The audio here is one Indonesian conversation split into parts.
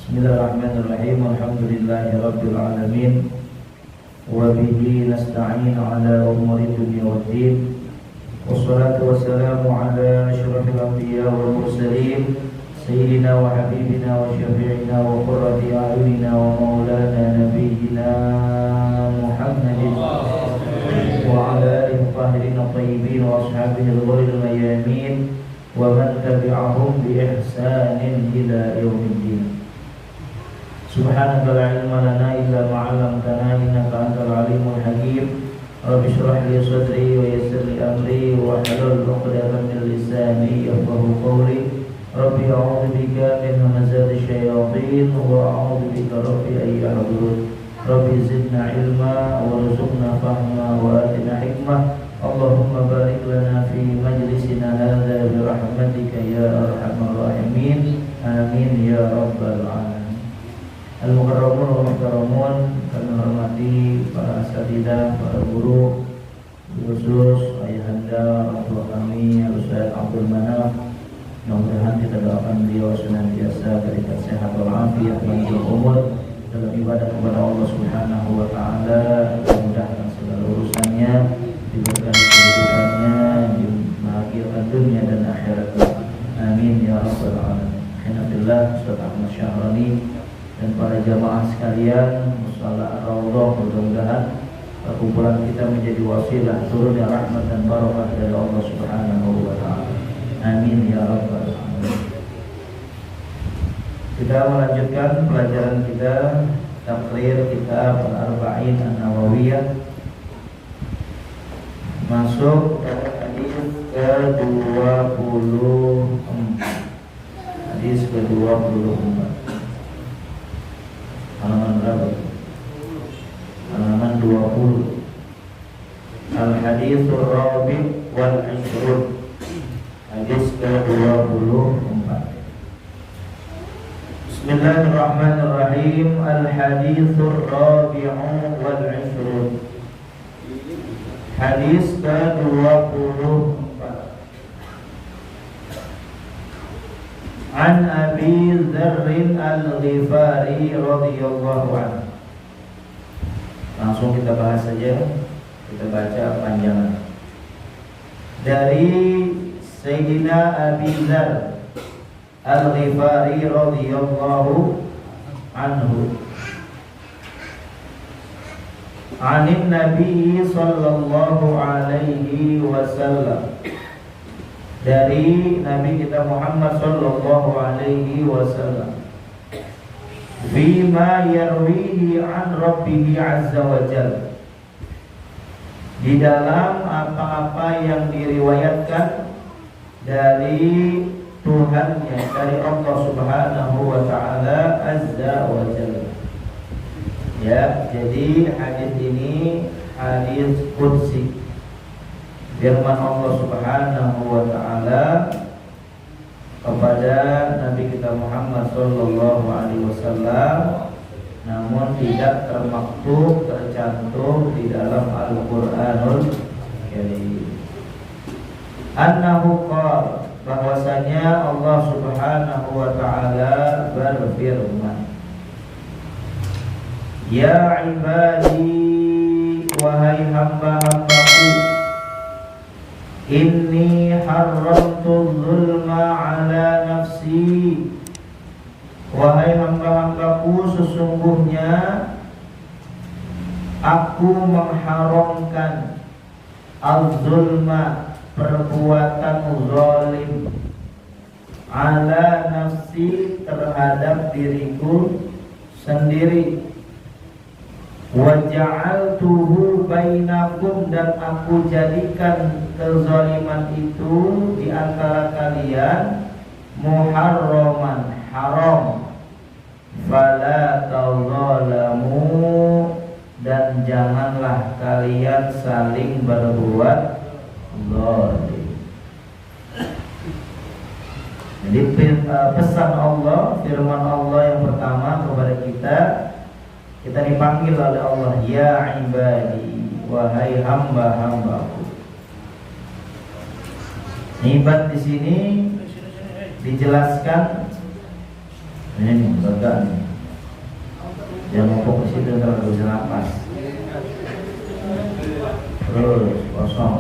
Bismillahirrahmanirrahim. Alhamdulillahirabbil alamin. Wa bihi nasta'in 'ala umuri dunya waddin. Wassalatu wassalamu 'ala asyrafil anbiya wal mursalin, sayyidina wa habibina wa syafi'ina wa qurrati a'yunina wa maulana nabiyyina Muhammadin wa 'ala alihi tahirin thayyibin wa ashabihi al-ghurril mayamin wa man tabi'ahum bi ihsanin ila yaumiddin. Subhanaka la ilma lana illa ma 'allamtana innaka antal alimul hakim. Rabbi shrah li sadri wa yassir li amri wa hlul 'uqdatam min lisani yafqahu qawli. Rabbi a'udzu bika min hamazati syayatin wa a'udzu bika rabbi an yahdurun. Rabbi zidna ilma warzuqna fahma wa atina hikmah. Allahumma barik lana fi majlisina hadza bi rahmatika ya arhamar rahimin. Amin ya rabbal alamin. Al-Mukarramun wa Mukarramun, kami hormati para asatidzah, para guru, khusus ayahanda orang tua kami Ustaz Abdul Manaf. Mudah-mudahan kita doakan beliau senantiasa berikan sehat walafiat, panjang umur dalam ibadah kepada Allah Subhanahu wa taala, dimudahkan segala urusannya, diberikan kehidupannya, dibahagiakan dunia dan akhirat. Amin ya rabbal alamin. Alhamdulillah, Ustaz Ahmad Syahrani dan para jamaah sekalian, musalla ar-raudhah, mudah-mudahan perkumpulan kita menjadi wasilah turunnya rahmat dan barakah dari Allah Subhanahu wa taala. Amin ya rabbal alamin. Kita melanjutkan pelajaran kita taqrir kitab Al-Arba'in An-Nawawiyah, masuk pada hadis ke-24. Hadis ke-24. Halaman berapa? Halaman 20. Al-hadithur rabi' wal 'ishrun. Hadis ke-24. Bismillahirrahmanirrahim. Al-hadithur rabi'u wal 'ishrun. Hadis ke-24. An Abi Dzarrin Al-Ghifari radhiyallahu anhu. Langsung kita bahas saja, kita baca panjangan. Dari Sayyidina Abi Dzar Al-Ghifari radhiyallahu anhu, Anin Nabi sallallahu alaihi wasallam, dari Nabi kita Muhammad sallallahu alaihi wasallam, bima yarwihi an rabbih azza wa jalla, di dalam apa-apa yang diriwayatkan dari Tuhannya, dari Allah Subhanahu wa taala azza wa jalla. Ya, jadi hadis ini hadis qudsi, firman Allah Subhanahu wa taala kepada Nabi kita Muhammad sallallahu alaihi wasallam, namun tidak termaktub, tercantum di dalam Al-Qur'anul Karim. Annahu qala, bahwasanya Allah Subhanahu wa taala berfirman, ya ibadi, wahai hamba-hambaku, inni haramtu zulma ala nafsi, wahai hamba-hambaku, sesungguhnya aku mengharamkan al-zulma, perbuatan zalim, ala nafsi, terhadap diriku sendiri, wa ja'altuhu bainakum, dan aku jadikan kezaliman itu di antara kalian muharraman, haram, fala tadzalamu, dan janganlah kalian saling berbuat zalim. Jadi pesan Allah, firman Allah yang pertama kepada kita dipanggil oleh Allah, ya ibadi, wahai hamba-hambaku. Ibad di sini dijelaskan Ini nih, lega nih. Dia mau ke situ ntar gak bisa napas. Terus kosong.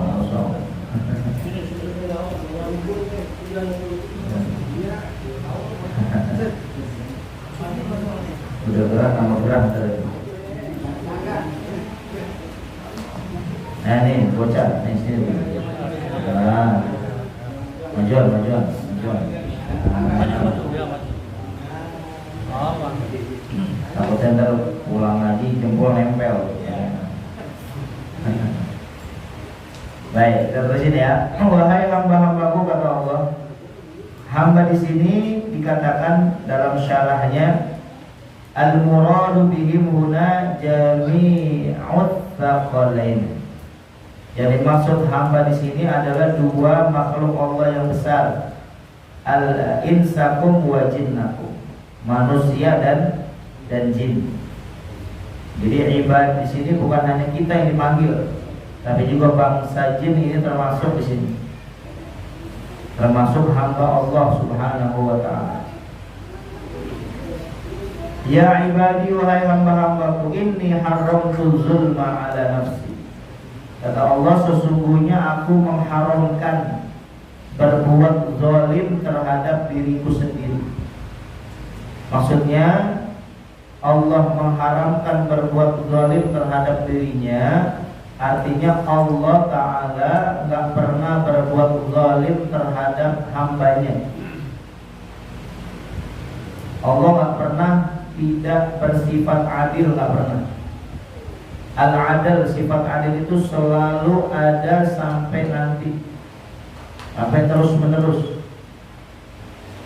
Udah gerak sama gerak terus. Nah nih bocah, nih sini. Nah, majuan. Takutnya ntar pulang lagi jempol nempel. Baik, kita terusin ya. Wahai hamba-hambaku, kata Allah. Hamba di sini dikatakan dalam syarahnya al-muradu bihim huna jami'ut tsaqalain. Jadi maksud hamba di sini adalah dua makhluk Allah yang besar, al-insakum wa jinnakum, manusia dan jin. Jadi ibad di sini bukan hanya kita yang dipanggil, tapi juga bangsa jin ini termasuk di sini, termasuk hamba Allah Subhanahu wa ta'ala. Ya ibadi, wahai hamba-hambaku, inni haramtu zulma ala nafsi. Kata Allah, sesungguhnya aku mengharamkan berbuat zalim terhadap diriku sendiri. Maksudnya Allah mengharamkan berbuat zalim terhadap dirinya, artinya Allah Ta'ala gak pernah berbuat zalim terhadap hambanya. Allah gak pernah tidak bersifat adil, gak pernah. Al-adil, sifat adil itu selalu ada sampai nanti, sampai terus menerus.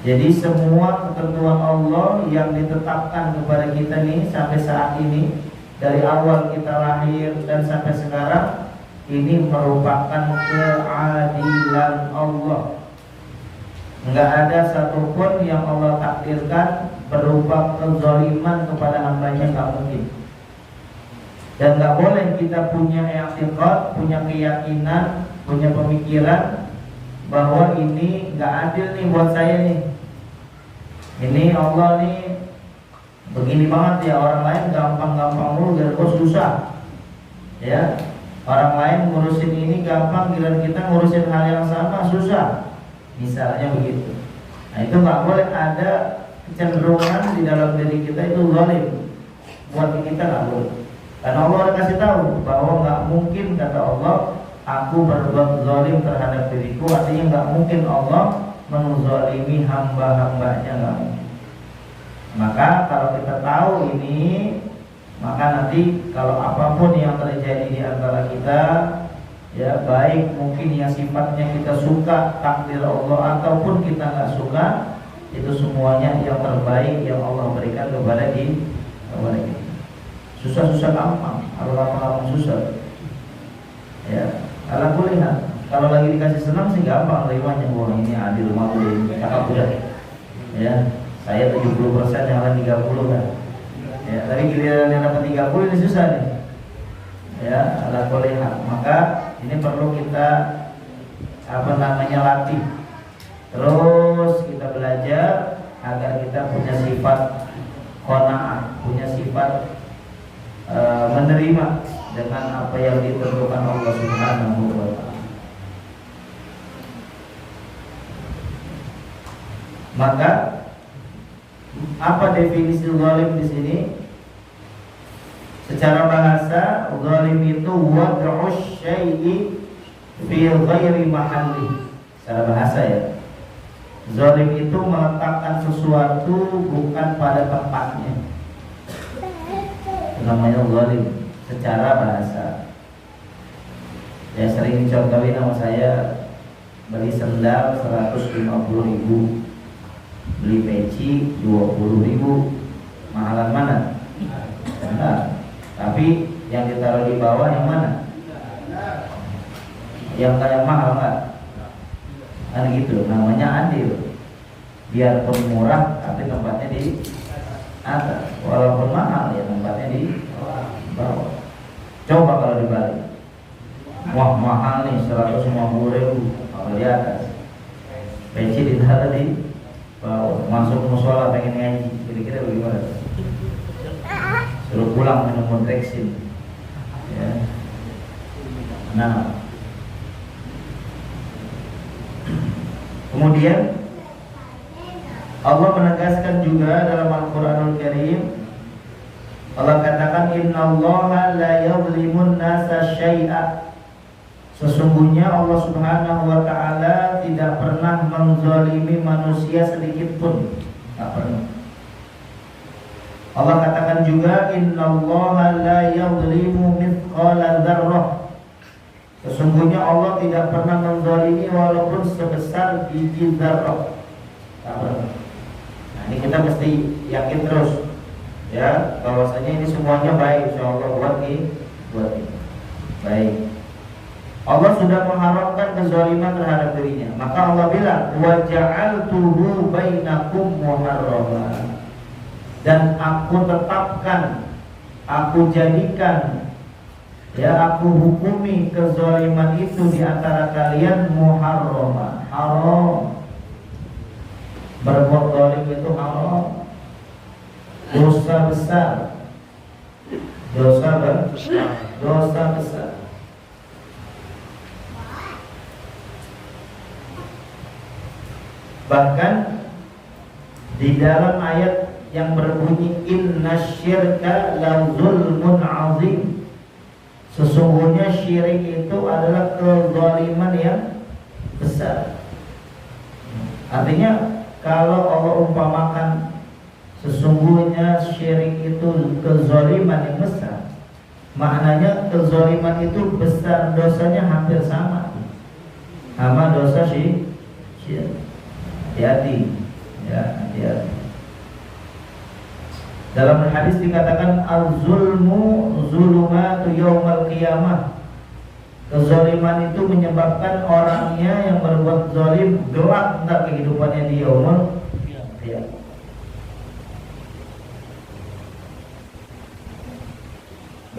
Jadi semua ketentuan Allah yang ditetapkan kepada kita nih sampai saat ini, dari awal kita lahir dan sampai sekarang, ini merupakan keadilan Allah. Enggak ada satupun yang Allah takdirkan berupa kezaliman kepada hambanya, enggak mungkin. Dan enggak boleh kita punya i'tiqad, punya keyakinan, punya pemikiran bahwa ini enggak adil nih buat saya nih. Ini Allah nih begini banget ya, orang lain gampang-gampang mulu, dan kok susah. Ya, orang lain ngurusin ini gampang, giliran kita ngurusin hal yang sama susah. Misalnya begitu. Nah, itu nggak boleh ada kecenderungan di dalam diri kita itu zalim. Buat kita nggak boleh. Karena Allah udah kasih tahu bahwa nggak mungkin, kata Allah, aku berbuat zalim terhadap diriku. Artinya nggak mungkin Allah menzalimi hamba-hambanya, nggak mungkin. Maka kalau kita tahu ini, maka nanti kalau apapun yang terjadi di antara kita, ya baik mungkin yang sifatnya kita suka takdir Allah ataupun kita nggak suka, itu semuanya yang terbaik yang Allah berikan kepada kita. Susah-susah gampang, kalau gampang susah. Ya, ala kulihat. Kalau lagi dikasih senang sih gampang terimanya. Wah, ini adil, makhluk, cakap udah. Ya, saya 70%, yang lain 30 kan. Ya, tapi giliran yang dapat 30 ini susah nih. Ya, ala kulihat. Maka ini perlu kita latih. Terus kita belajar agar kita punya sifat qanaah, punya sifat menerima dengan apa yang ditentukan Allah Subhanahu wa ta'ala. Maka apa definisi zalim di sini? Secara bahasa, zalim itu wad'us syai'i fi ghairi mahalli. Secara bahasa ya, zalim itu meletakkan sesuatu bukan pada tempatnya. Namanya zalim secara bahasa. Ya, sering dicontohin sama saya, beli sendal 150.000, beli peci 20.000. Mahalan mana? Sendal. Tapi yang ditaruh di bawah yang mana? Yang kayak mahal nggak? Kan gitu, namanya adil. Biarpun murah, tapi tempatnya di atas. Walaupun mahal, ya tempatnya di bawah. Coba kalau dibalik, wah mahal nih 150.000, kalau di atas. Peci ditaruh di bawah. Masuk musola pengen ngaji, kira-kira bagaimana? Suruh pulang minum Montreksin. Ya. Nah, kemudian Allah menegaskan juga dalam Al-Quranul Karim, Allah katakan innallaha la yadhlimun nasa syai'a. Sesungguhnya Allah Subhanahu wa taala tidak pernah menzalimi manusia sedikit pun. Tidak pernah. Allah katakan juga innallaha la yadhlimu mithqala dzarrah. Sesungguhnya Allah tidak pernah menzalimi walaupun sebesar biji dzarrah. Tidak pernah. Nah, ini kita mesti yakin terus ya bahwasanya ini semuanya baik insyaallah buat ini. Baik. Allah sudah mengharamkan kezaliman terhadap dirinya. Maka Allah bilang wa ja'altuhu bainakum muharrama. Dan aku tetapkan, aku jadikan, ya aku hukumi kezaliman itu di antara kalian muharrama, haram. Berbuat zalim itu haram, dosa besar, dosa besar. Bahkan di dalam ayat yang berbunyi innasyirka la zulmun azim, sesungguhnya syirik itu adalah kezaliman yang besar. Artinya kalau Allah umpamakan sesungguhnya syirik itu kezaliman yang besar, maknanya kezaliman itu besar, dosanya hampir sama dosa syirik. Hati-hati ya, hati-hati. Dalam hadis dikatakan az-zulmu zulumatu yaumal qiyamah. Kezaliman itu menyebabkan orangnya yang berbuat zalim gelap entar kehidupannya di yaumul qiyamah.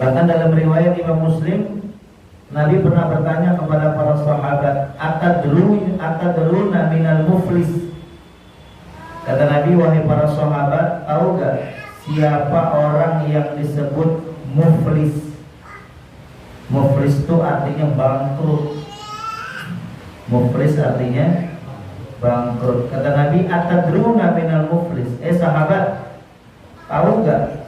Bahkan dalam riwayat Imam Muslim, Nabi pernah bertanya kepada para sahabat, atadruna minal muflis. Kata Nabi, wahai para sahabat, tahu gak siapa orang yang disebut muflis? Muflis itu artinya bangkrut. Muflis artinya bangkrut. Kata Nabi, atadruna minal muflis. Sahabat, tahu gak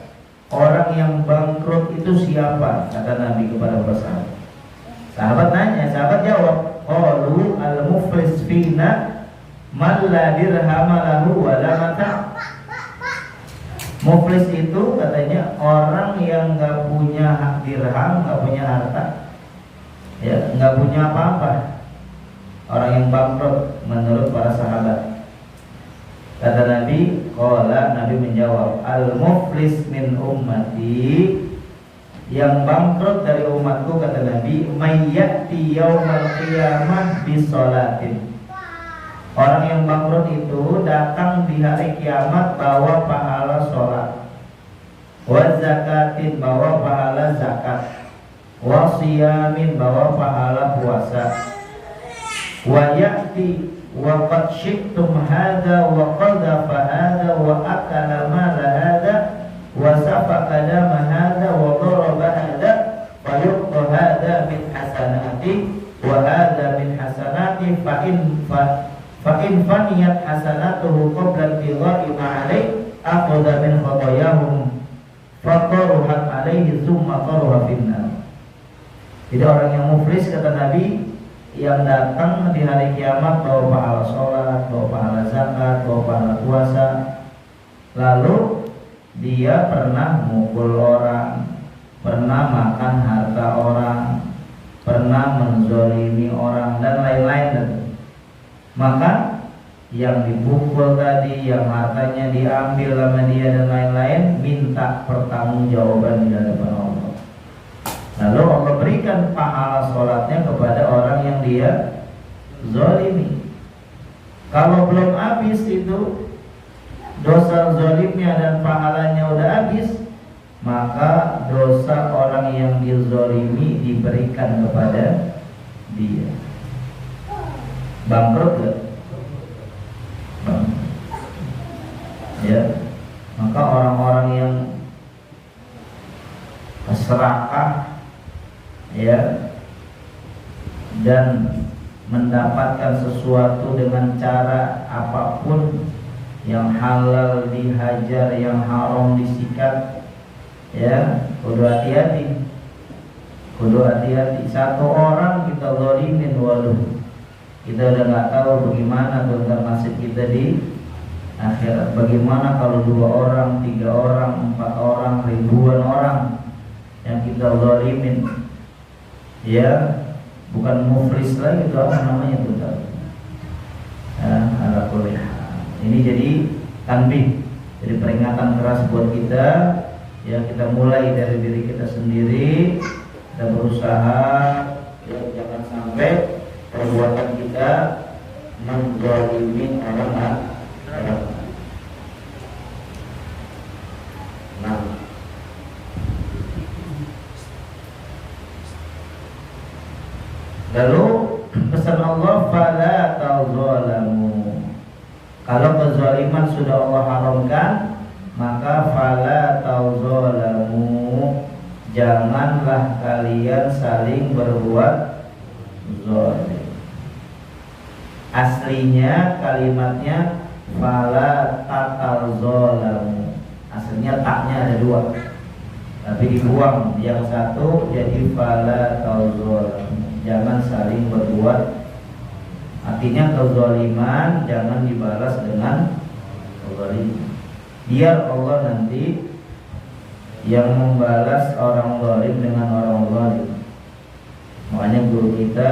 orang yang bangkrut itu siapa? Kata Nabi kepada para sahabat. Sahabat nanya, sahabat jawab, qalu al-muflis fina man la dirhama lahu wa la mata'. Muflis itu katanya orang yang enggak punya hak dirham, enggak punya harta, ya, enggak punya apa-apa. Orang yang bangkrut menurut para sahabat. Kata Nabi, Nabi menjawab, al-muflis min ummati, yang bangkrut dari umatku, kata Nabi, mayyati yaumal qiyamah bisolatin. Orang yang bangkrut itu datang di hari kiamat bawa pahala sholat, wa zakatin bawa pahala zakat, wa siyamin bawa pahala puasa, wa ya'ti wa qad syiktum hadha wa qadhafa hadha wa akala mala hadha wa safaka dama hadha wa daraba hadha fa yuqta hadha min hasanati wa hadha min hasanati fa in faniyat hasanatuhu qabla al-qidha'i ma'alai akhadha min khatayahum faqaruhat alaihi thumma qaruha finnar. Jadi orang yang muflis, kata Nabi, yang datang di hari kiamat bawa pahala sholat, bawa pahala zakat, bawa pahala puasa, lalu dia pernah mukul orang, pernah makan harta orang, pernah menzalimi orang, dan lain-lain. Maka yang dipukul tadi, yang hartanya diambil sama dia dan lain-lain, minta pertanggungjawaban di hadapan Allah. Lalu Allah berikan pahala sholatnya kepada orang yang dia zalimi. Kalau belum habis itu dosa zalimnya dan pahalanya udah habis, maka dosa orang yang dizalimi diberikan kepada dia. Bangkrut gak? Ya. Maka orang-orang yang serakah ya dan mendapatkan sesuatu dengan cara apapun, yang halal dihajar, yang haram disikat, ya kudu hati-hati. Satu orang kita zalimin, waduh, kita udah nggak tahu bagaimana tentang nasib kita di akhirat. Bagaimana kalau 2 orang, 3 orang, 4 orang, ribuan orang yang kita zalimin, ya bukan muflis lagi, itu apa namanya itu? Ala kulli hal. Ini jadi tanbih, jadi peringatan keras buat kita. Ya, kita mulai dari diri kita sendiri. Kita berusaha ya, jangan sampai perbuatan kita menzalimi orang lain. Nah, lalu pesan Allah, fala tazalamu. Kalau kezaliman sudah Allah haramkan, maka fala tazalamu, janganlah kalian saling berbuat zalim. Aslinya kalimatnya fala tatazalamu. Aslinya taknya ada 2, tapi dibuang yang satu jadi fala tazalamu, jangan saling berbuat. Artinya kezaliman jangan dibalas dengan kezaliman. Biar Allah nanti yang membalas orang zalim dengan orang zalim. Makanya guru kita,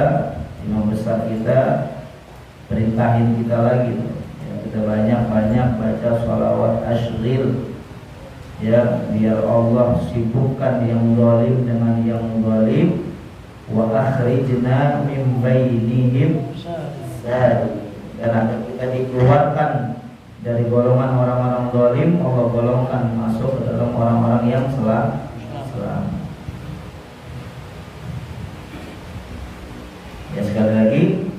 imam besar kita perintahin kita lagi ya, kita banyak-banyak baca sholawat asyril ya, biar Allah sibukkan yang zalim dengan yang zalim. Wa akhrijna min bainihim, dan agar kita dikeluarkan dari golongan orang-orang zalim, Allah golongkan masuk ke dalam orang-orang yang selamat. Ya, sekali lagi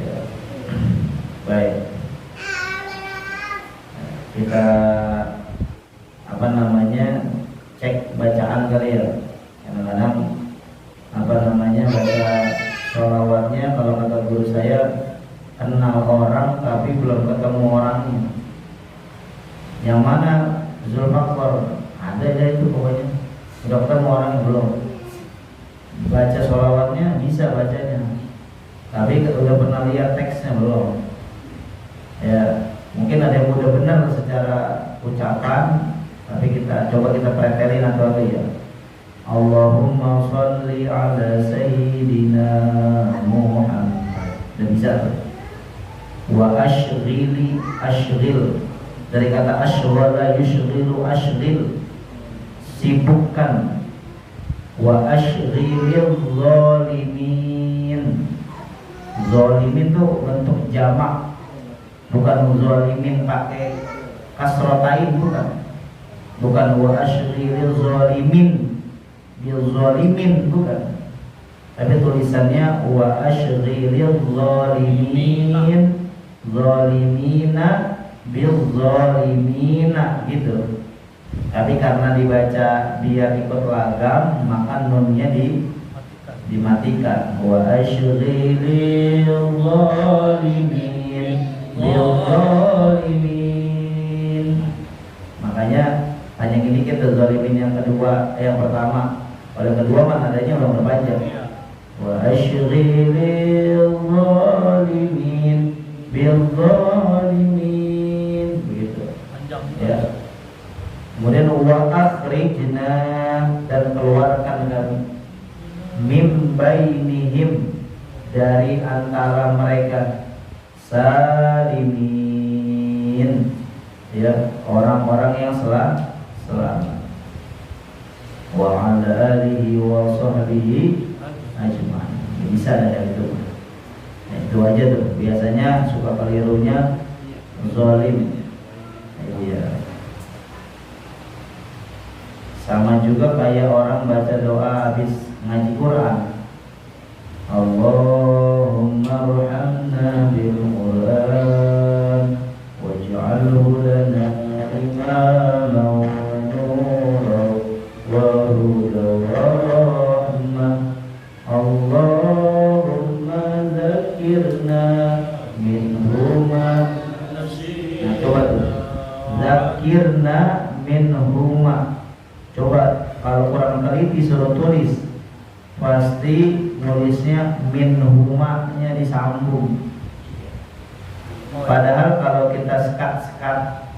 ya. Baik, kita cek bacaan kali ya. Kadang-kadang baca sholawatnya, kalau kata guru saya, kenal orang tapi belum ketemu orangnya. Yang mana Zulfaqar ada itu pokoknya, udah ketemu orangnya belum. Baca sholawatnya bisa bacanya, tapi udah pernah lihat teksnya belum. Ya, mungkin ada yang udah benar secara ucapan, tapi kita pretelin atau apa ya. Allahumma sholli ala sayyidina Muhammad. Udah bisa tuh. Wa ashril, dari kata ashwala yushghilu, ashril, sibukkan. Wa ashril zalimin. Zalimin tuh bentuk jamak, bukan zalimin pakai kasrotain, bukan wa ashril zalimin bil zalimin, bukan, tapi tulisannya wa ashril zalimin, zalimina bil zalimina gitu. Tapi karena dibaca biar ikut lagam, maka nunnya dimatikan. Wa ashril zalimin bil zalimin. Makanya hanya gini kita zalimin yang kedua, yang pertama. Kalau yang kedua kan adanya udah berpanjang. Wa ashril zalimin bil zalimin, begitu. Ya. Kemudian wa akhrijna, dan keluarkan kami, mim bainihim, dari antara mereka, salimin, ya, orang-orang yang selamat. Wa ala alihi wa sahbihi ajma'in. Bisa ada itu. Nah, itu aja tuh. Biasanya suka kelirunya zalim. Iya. Sama juga kayak orang baca doa habis ngaji Quran. Allahumma arhamna bil Quran waj'alhu lana Zakirna minhuma. Coba kalau kurang teliti suruh tulis, pasti nulisnya minhuma-nya disambung. Padahal kalau kita sekat-sekat,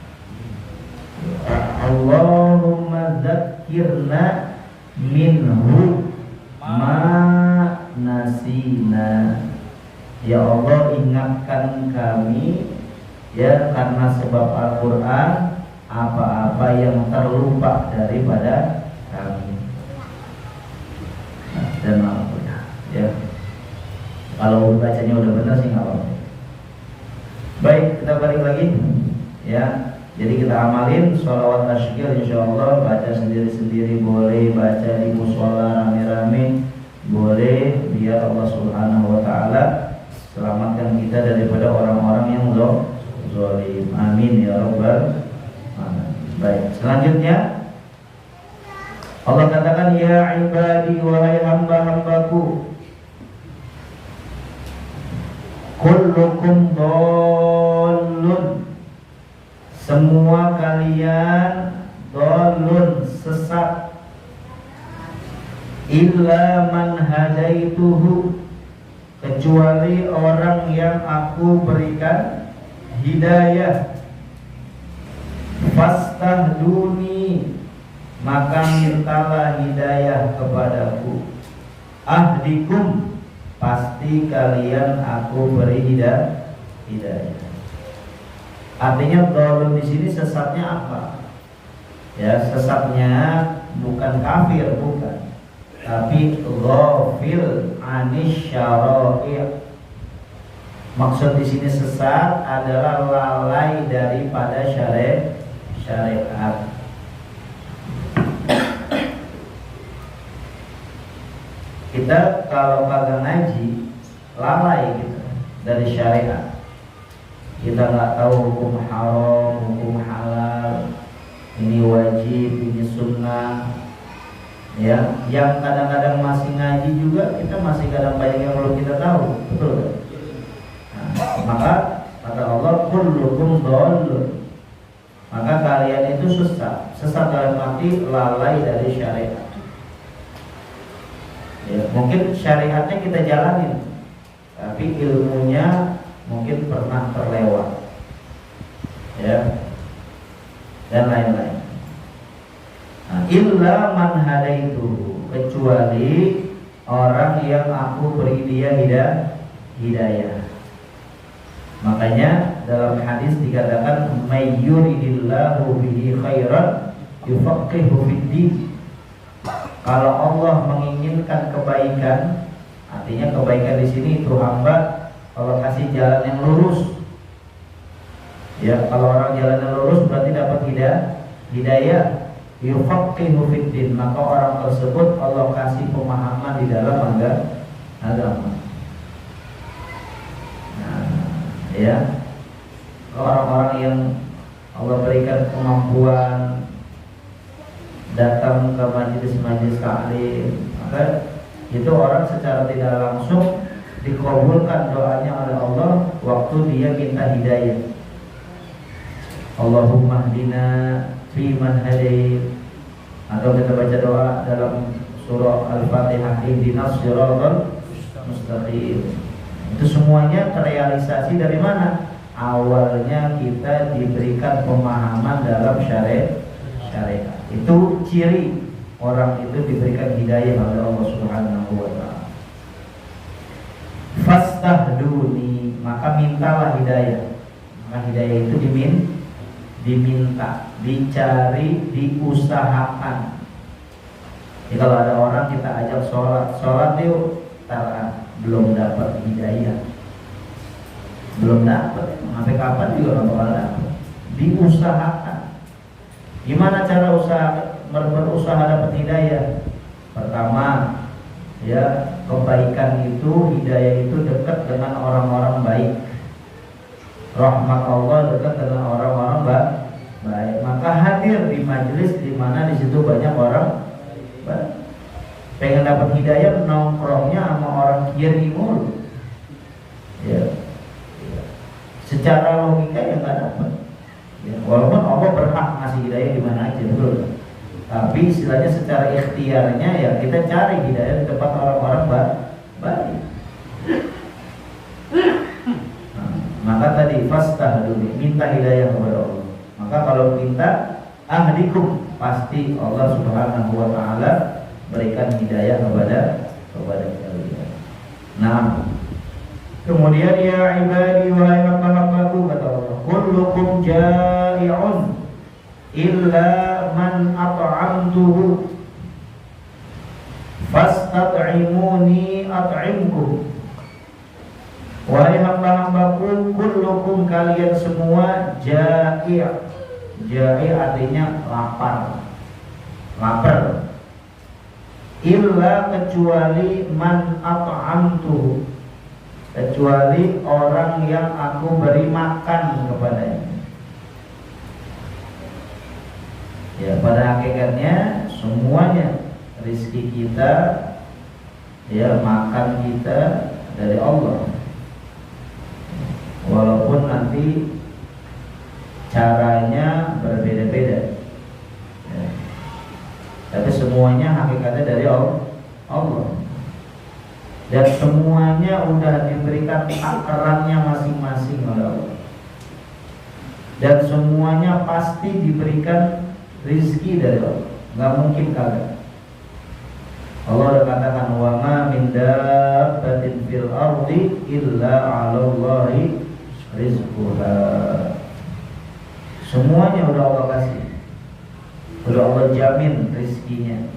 Allahumma zakirna minhu ma nasina. Ya Allah, ingatkan kami ya karena sebab Al-Quran apa-apa yang terlupa daripada kami. Dan Al-Quran ya, kalau bacanya udah benar sih nggak apa-apa. Baik, kita balik lagi ya. Jadi kita amalin sholawat tasyikir, insyaallah baca sendiri-sendiri boleh, baca di mushola rame-rame boleh, biar Allah Subhanahu wa taala selamatkan kita daripada orang-orang yang zalim. Amin ya rabbal alamin. Baik, selanjutnya Allah katakan, ya ibadi, wahai hamba-hambaku, kullukum dhallun, semua kalian dhalun, sesat, illa man hadaituhu, kecuali orang yang aku berikan hidayah. Fastahduni, maka mintalah hidayah kepadaku. Ahdikum, pasti kalian aku beri hidayah. Artinya dhalun di sini sesatnya apa? Ya, sesatnya bukan kafir, bukan, tapi ghafil anis syara'i'. Maksud di sini sesat adalah lalai daripada syariat. Kita kalau kagak ngaji lalai gitu dari syariat. Kita nggak tahu hukum haram, hukum halal, ini wajib, ini sunnah. Ya, yang kadang-kadang masih ngaji juga kita masih kadang banyak yang belum kita tahu, betul kan? Nah, maka kata Allah, kullukum dhallun, maka kalian itu sesat dalam arti lalai dari syariat. Ya, mungkin syariatnya kita jalanin, tapi ilmunya mungkin pernah terlewat, ya, dan lain-lain. Nah, illa man hadaitu, kecuali orang yang aku beri dia hidayah. Makanya dalam hadis dikatakan, may yuridillahu bihi khairan yufaqihu fid-din. Kalau Allah menginginkan kebaikan, artinya kebaikan di sini itu hamba kalau kasih jalan yang lurus. Ya, kalau orang jalan yang lurus berarti dapat hidayah. Yufaqihu fiddin, maka orang tersebut Allah kasih pemahaman di dalam agama. Nah, ya, orang-orang yang Allah berikan kemampuan datang ke majelis-majelis taklim, maka itu orang secara tidak langsung dikabulkan doanya oleh Allah waktu dia minta hidayah. Allahumma hdina fi man hadait, atau kita baca doa dalam surah Al-Fatihah, ihdinas siratal mustaqim. Itu semuanya terrealisasi dari mana? Awalnya kita diberikan pemahaman dalam syariat. Itu ciri orang itu diberikan hidayah oleh Allah Subhanahu wa taala. Fastahduni, maka mintalah hidayah. Maka hidayah itu diminta, dicari, diusahakan. Jadi kalau ada orang kita ajak sholat yuk, belum dapat hidayah, belum dapat, sampai kapan juga nggak bakal dapat. Diusahakan. Gimana cara berusaha dapat hidayah? Pertama, ya, kebaikan itu, hidayah itu dekat dengan orang-orang baik. Rahmat Allah dekat dengan orang-orang baik. Maka hadir di majelis di mana di situ banyak orang baik. Pengen dapat hidayah, nongkrongnya sama orang kiri mulu. Ya. Secara logika ya nggak dapat. Ya, walaupun Allah berhak ngasih hidayah di mana aja, betul. Tapi istilahnya secara ikhtiarnya ya kita cari hidayah di tempat orang-orang baik. Nah, maka tadi fastahduni, minta hidayah kepada Allah. Maka kalau minta ahdikum, pasti Allah Subhanahu wa taala berikan hidayah kepada kalian. Nah, kemudian ya ibadi wa hamba-hambaku, kata Allah, kullukum ja'i'un illa man at'amtuhu fastat'imuni at'imkum. Wahai hamba-hambaku, kullukum, kalian semua ja'i'. Ja'i' artinya lapar. Illa, kecuali man at'amtuhu, kecuali orang yang aku beri makan kepadanya. Ya, pada hakikatnya semuanya rezeki kita, ya, makan kita dari Allah. Walaupun nanti caranya berbeda-beda, ya, tapi semuanya hakikatnya dari Allah. Dan semuanya udah diberikan takarannya masing-masing oleh Allah. Dan semuanya pasti diberikan rizki dari Allah, nggak mungkin kagak. Allah udah katakan wa ma min dabbatin fil ardi illa 'ala Allahi rizquha. Semuanya udah Allah kasih, udah Allah jamin rizkinya.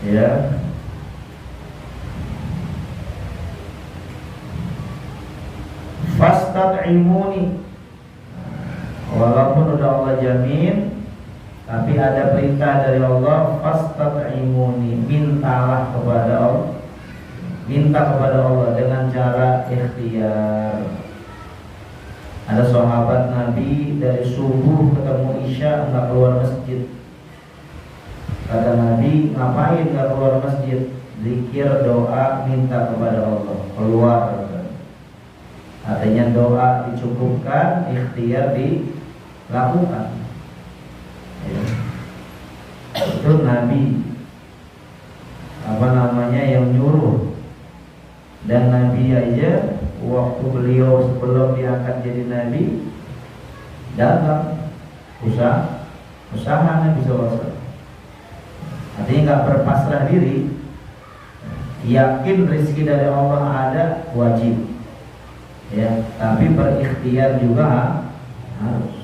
Ya. Fastat'imuni, walaupun udah Allah jamin, tapi ada perintah dari Allah, fastat'imuni, mintalah kepada Allah, minta kepada Allah dengan cara ikhtiar. Ada sahabat Nabi dari subuh ketemu Isya nggak keluar masjid. Kata Nabi, ngapain nggak keluar masjid? Zikir, doa, minta kepada Allah. Keluar. Artinya doa dicukupkan, ikhtiar dilakukan. Ya. Itu Nabi yang nyuruh. Dan Nabi aja waktu beliau sebelum diangkat jadi Nabi dagang, usaha Nabi SAW. Artinya nggak berpasrah diri, yakin rezeki dari Allah ada, wajib, ya, tapi berikhtiar juga harus.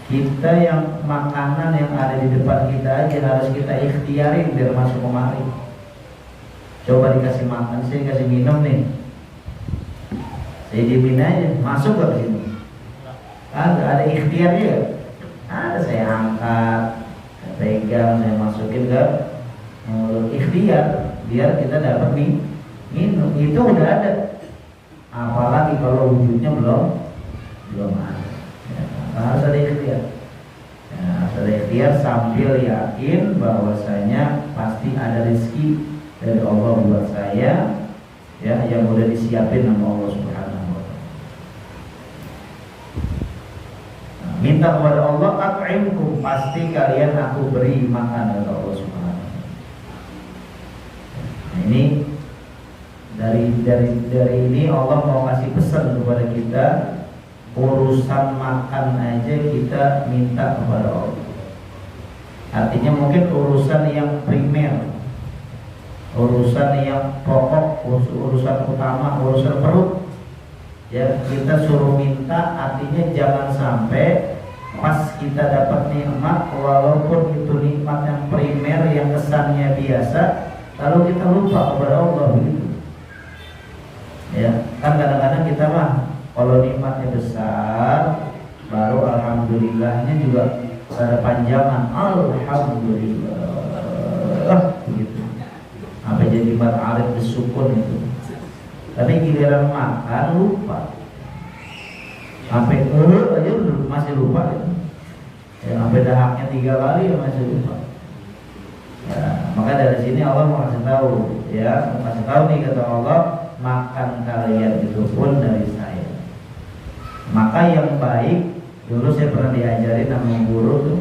Kita yang makanan yang ada di depan kita aja harus kita ikhtiarin biar masuk kemari. Coba dikasih makan, saya kasih minum nih, saya dimin aja, masuk gak ke sini? Ada ikhtiarnya. Ada, saya angkat, saya pegang, saya masukin ke mulut, ikhtiar biar kita dapat minum. Itu udah ada. Apalagi kalau wujudnya belum ada. Ya, harus ada ikhtiar. Ya, harus ada ikhtiar sambil yakin bahwasanya pasti ada rezeki dari Allah buat saya, ya, yang udah disiapin sama Allah Subhanahu wa taala. Minta kepada Allah, at'imkum, pasti kalian aku beri makan oleh Allah Subhanahu wa taala. Nah, ini dari ini Allah mau kasih pesan kepada kita, urusan makan aja kita minta kepada Allah. Artinya mungkin urusan yang primer, urusan yang pokok, urusan utama, urusan perut, ya, kita suruh minta. Artinya jangan sampai pas kita dapat nikmat, walaupun itu nikmat yang primer, yang kesannya biasa, lalu kita lupa kepada Allah, begitu. Ya, kan kadang-kadang kita mah kalau nikmatnya besar, baru alhamdulillahnya juga ada panjangan, alhamdulillah, begitu. Sampai jadi arif bersukun itu. Tapi giliran makan lupa. Sampai aja masih lupa gitu. Ya, sampai dahaknya 3 kali ya masih lupa. Ya, maka dari sini Allah mau kasih tahu, ya, mau kasih tahu nih, kata Allah, makan kalian itu pun dari saya. Maka yang baik, dulu saya pernah diajarin sama guru tuh,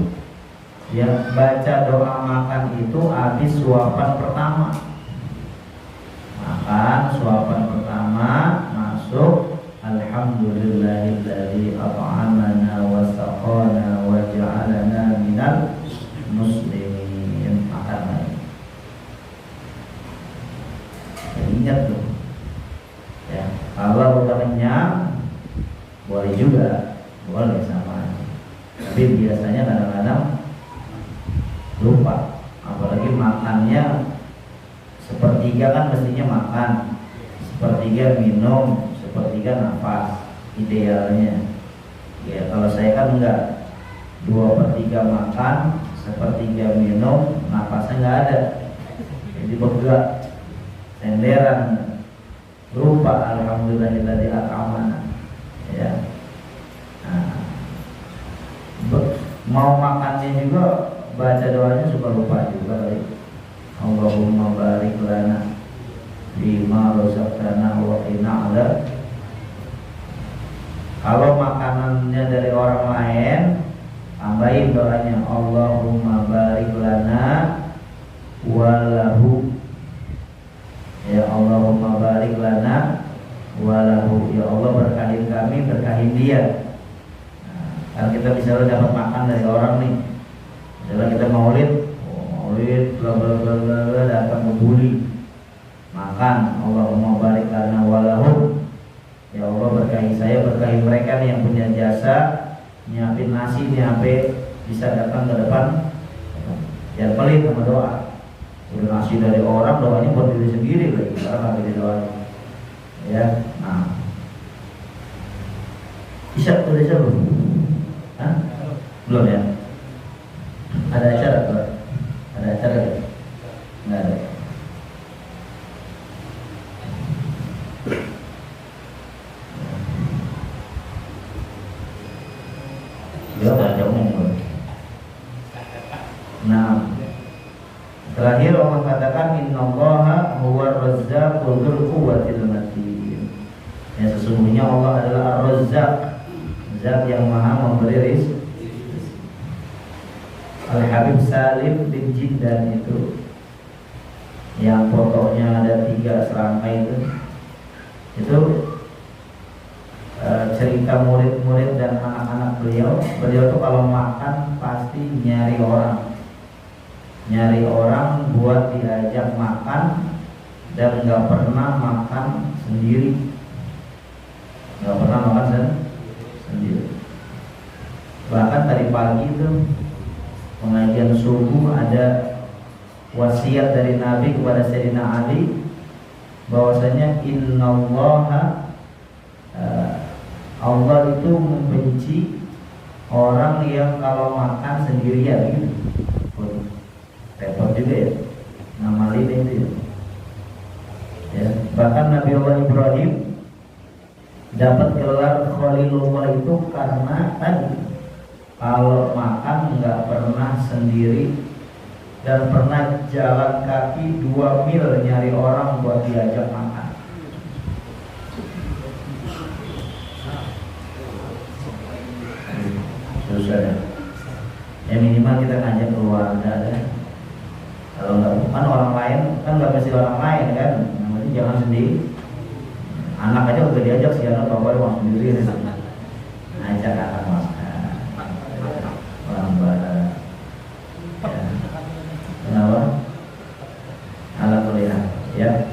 ya baca doa makan itu habis suapan pertama. Makan suapan pertama masuk, alhamdulillahilladzi at'amana wa saqana wa ja'alana minal muslimin. Makan lagi. Ya, ingat tuh. Ya, kalau udah kenyang boleh juga, boleh sama. Tapi biasanya kadang-kadang lupa, apalagi makannya sepertiga kan mestinya makan, sepertiga minum, sepertiga nafas idealnya. Ya kalau saya kan enggak, 2/3 makan, 1/3 minum, nafasnya enggak ada, jadi bergerak senderan, lupa alhamdulillahilladzi at'amana. Ya, nah, mau makannya juga baca doanya suka lupa juga kali. Allahumma barik lana bima razaqtana wa qina adab. Kalau makanannya dari orang lain, tambahin doanya Allahumma barik lana walahu. Ya Allahumma barik lana walahu, ya Allah berkahin kami, berkahin dia. Nah, kalau kita misalnya dapat makan dari orang nih, misalnya kita maulid bla bla bla bla, datang membuli makan, Allahumma barik lana walahu, ya Allah berkahi saya, berkahi mereka nih yang punya jasa nyiapin nasi nih sampai bisa datang ke depan. Jangan pelit sama doa. Udah nasi dari orang, doanya buat diri sendiri lagi, karena nggak doanya. Ya, nah, Isya udah Isya belum? Hah? Belum ya? Ada acara tuh? Ada acara ya? Nggak ada. Dia baca umum. Nah, terakhir Allah katakan innallaha huwar razzaqul dzul quwwatil matin. Ya sesungguhnya Allah adalah Ar-Razzaq, zat yang maha memberi rizki. Al-Habib Salim bin Jiddan itu yang fotonya ada 3 serangkai itu cerita murid-murid dan anak-anak beliau tuh kalau makan pasti nyari orang buat diajak makan, dan nggak pernah makan sendiri. Sendiri. Bahkan tadi pagi itu pengajian subuh ada wasiat dari Nabi kepada Sayyidina Ali bahwasanya innallaha, Allah itu membenci orang yang kalau makan sendirian gitu. Repot juga ya, nama lain itu ya. Bahkan Nabi Allah Ibrahim dapat gelar Khalilullah itu karena tadi kalau makan nggak pernah sendiri, dan pernah jalan kaki 2 mil nyari orang buat diajak makan. Susah ya. Ya minimal kita ngajak keluarga deh. Kalau nggak kan orang lain, kan nggak mesti orang lain kan, namanya jangan sendiri. Anak aja udah diajak, si anak bapak mau sendiri, ajak anak makan, orang barat. Ya. Kenapa? Ala kuliah, ya.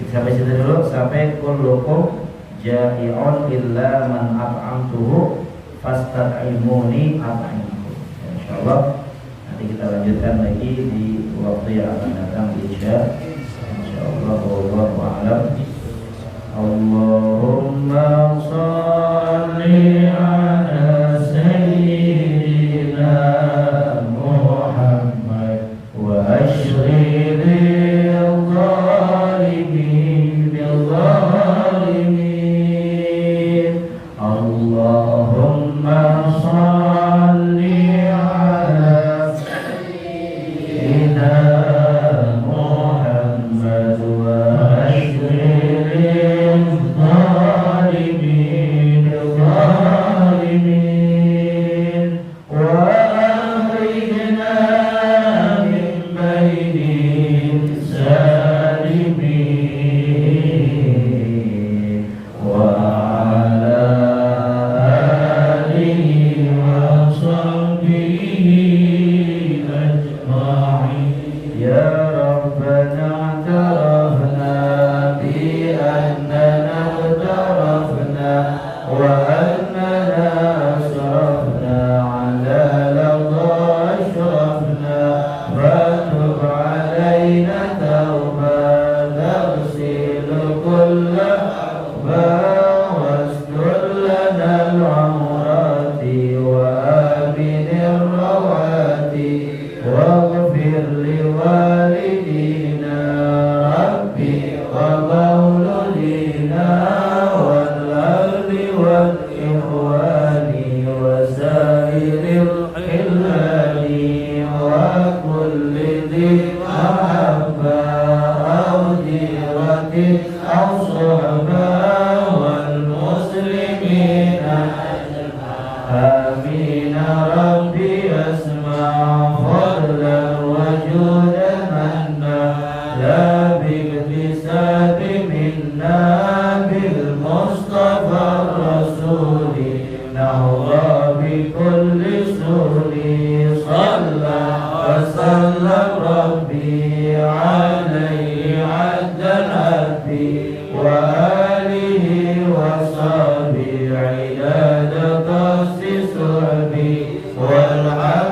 Sampai situ dulu, sampai kullukum ja'i'un illa man at'amtuhu fasta'imuni at'imku. Insyaallah nanti kita lanjutkan lagi di waktu yang akan datang di Isya. Insyaallah, wallahu a'lam. Allahumma shalli ala sayyidina Muhammad wa ashril zalimin bil zalimin. Allahumma shalli ala sayyidina Muhammad wa ashril zalimin bil zalimin. آمين ربي أسمع فضلا وجودا منا لا باكتساب منا بالمصطفى الرسول نهضى بكل سهل صلى وسلم ربي عليه عد الأبي وآله وصحبه عداد قص صحبي والحمد